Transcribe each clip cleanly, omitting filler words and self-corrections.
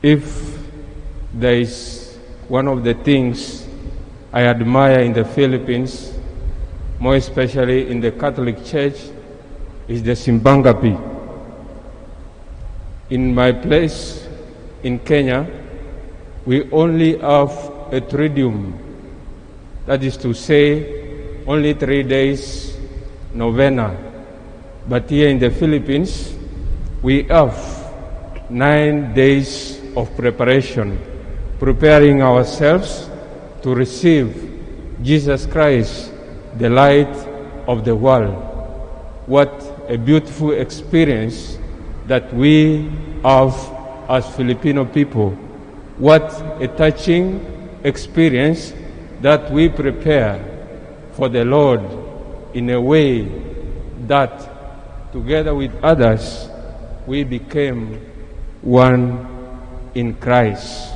If there is one of the things I admire in the Philippines, more especially in the Catholic Church, is the Simbangapi. In my place in Kenya, we only have a Triduum. That is to say, only 3 days novena. But here in the Philippines, we have 9 days of preparation, preparing ourselves to receive Jesus Christ, the light of the world. What a beautiful experience that we have as Filipino people. What a touching experience that we prepare for the Lord in a way that together with others we became one in Christ.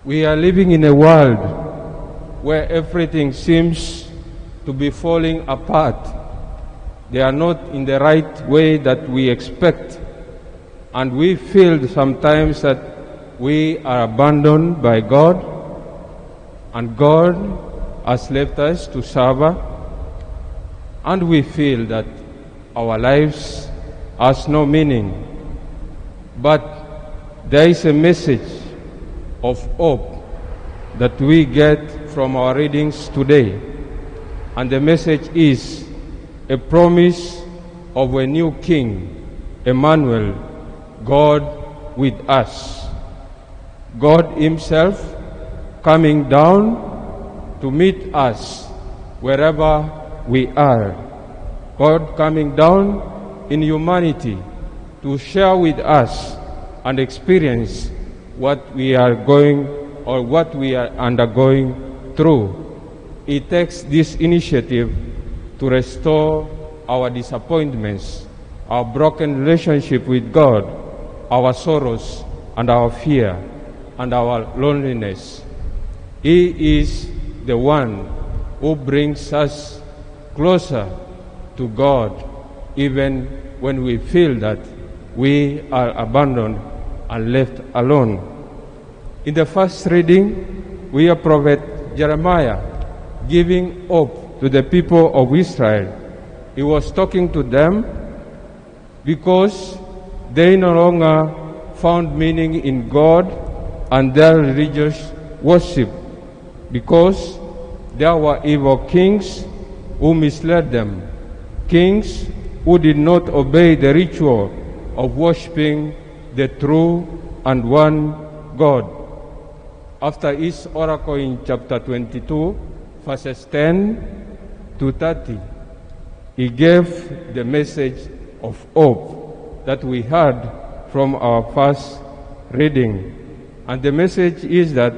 We are living in a world where everything seems to be falling apart. They are not in the right way that we expect, and we feel sometimes that we are abandoned by God, and God has left us to suffer, and we feel that our lives has no meaning. But there is a message of hope that we get from our readings today, and the message is a promise of a new King, Emmanuel, God with us. God Himself coming down to meet us wherever we are. God coming down in humanity to share with us and experience what we are going or what we are undergoing through. He takes this initiative to restore our disappointments, our broken relationship with God, our sorrows and our fear and our loneliness. He is the one who brings us closer to God even when we feel that we are abandoned and left alone. In the first reading, we have Prophet Jeremiah giving hope to the people of Israel. He was talking to them because they no longer found meaning in God and their religious worship, because there were evil kings who misled them, kings who did not obey the ritual of worshiping the true and one God. After his oracle in chapter 22, verses 10 to 30, he gave the message of hope that we heard from our first reading. And the message is that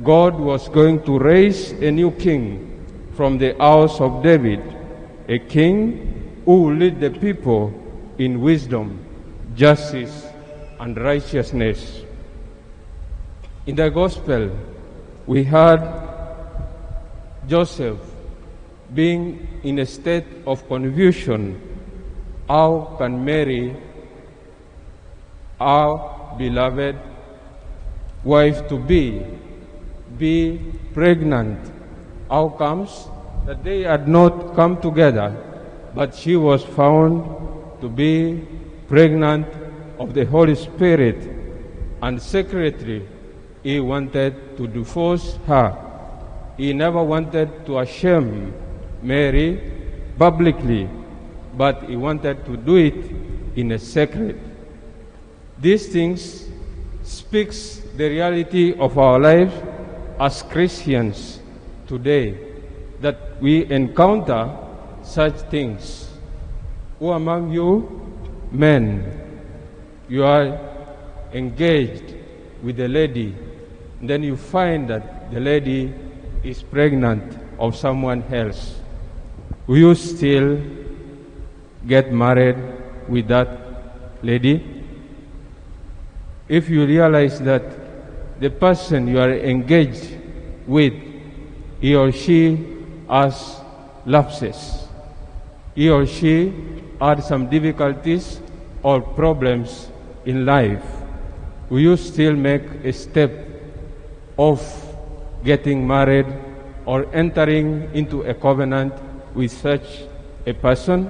God was going to raise a new king from the house of David, a king who will lead the people in wisdom, justice, and righteousness. In the gospel, we heard Joseph being in a state of confusion. How can Mary, our beloved wife-to-be, be pregnant? How comes that they had not come together, but she was found to be pregnant of the Holy Spirit, and secretly he wanted to divorce her. He never wanted to shame Mary publicly, but he wanted to do it in a secret. These things speaks the reality of our lives as Christians today, that we encounter such things. Who among you, men, you are engaged with a lady, and then you find that the lady is pregnant of someone else? Will you still get married with that lady? If you realize that the person you are engaged with, he or she has lapses, he or she had some difficulties or problems in life, will you still make a step of getting married or entering into a covenant with such a person?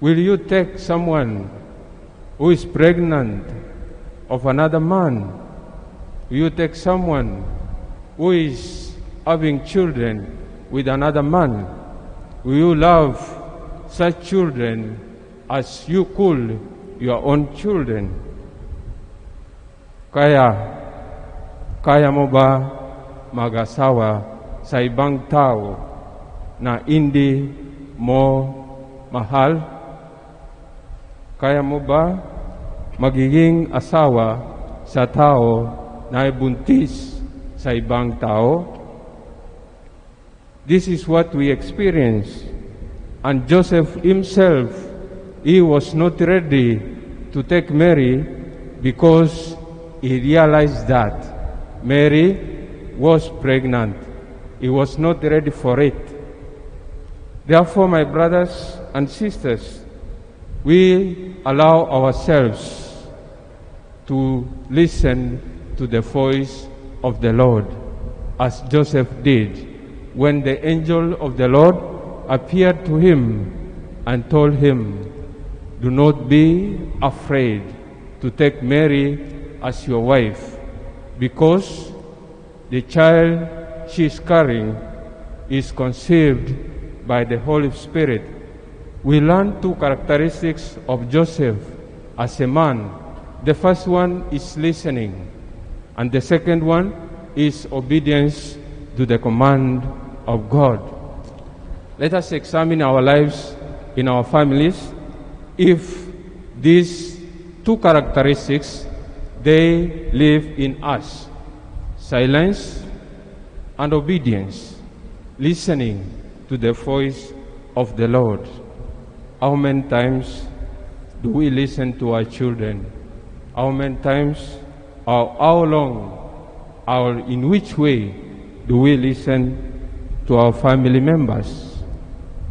Will you take someone who is pregnant of another man? Will you take someone who is having children with another man? Will you love such children as you could your own children? Kaya mo ba mag-asawa sa ibang tao na hindi mo mahal? Kaya mo ba magiging asawa sa tao na buntis sa ibang tao? This is what we experience. And Joseph himself, he was not ready to take Mary because he realized that Mary was pregnant. He was not ready for it. Therefore, my brothers and sisters, we allow ourselves to listen to the voice of the Lord, as Joseph did when the angel of the Lord appeared to him and told him, "Do not be afraid to take Mary as your wife, because the child she is carrying is conceived by the Holy Spirit." We learn two characteristics of Joseph as a man. The first one is listening, and the second one is obedience to the command of God. Let us examine our lives in our families. If these two characteristics, they live in us: silence and obedience, listening to the voice of the Lord. How many times do we listen to our children? How many times, or how long, or in which way do we listen to our family members,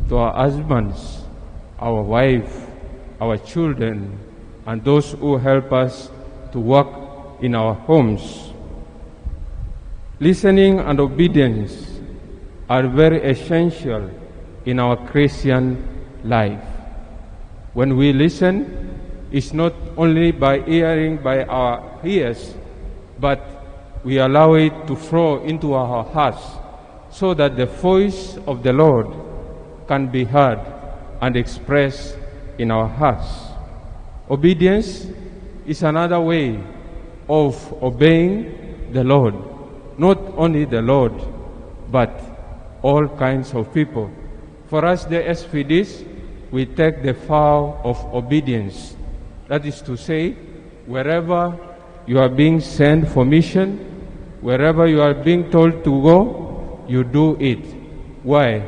to our husbands, our wife, our children, and those who help us to work in our homes? Listening and obedience are very essential in our Christian life. When we listen, it's not only by hearing by our ears, but we allow it to flow into our hearts so that the voice of the Lord can be heard and expressed in our hearts. Obedience is another way of obeying the Lord. Not only the Lord, but all kinds of people. For us, the SVDs, we take the vow of obedience. That is to say, wherever you are being sent for mission, wherever you are being told to go, you do it. Why?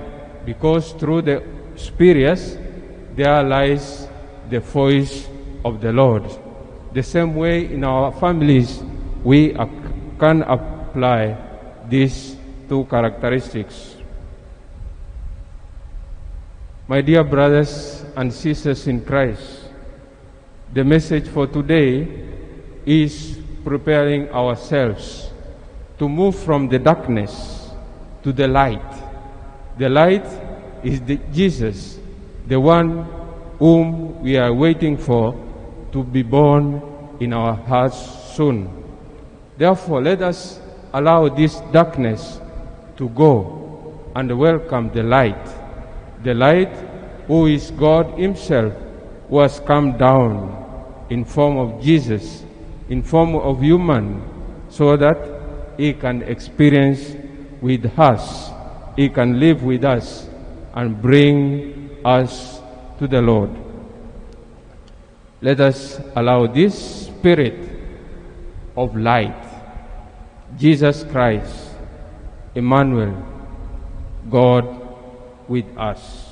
Because through the experience, there lies the voice of the Lord. The same way in our families, we can apply these two characteristics. My dear brothers and sisters in Christ, the message for today is preparing ourselves to move from the darkness to the light. The light is Jesus, the one whom we are waiting for to be born in our hearts soon. Therefore, let us allow this darkness to go and welcome the light who is God himself, who has come down in form of Jesus, in form of human, so that he can experience with us, he can live with us and bring us to the Lord. Let us allow this Spirit of light, Jesus Christ, Emmanuel, God with us.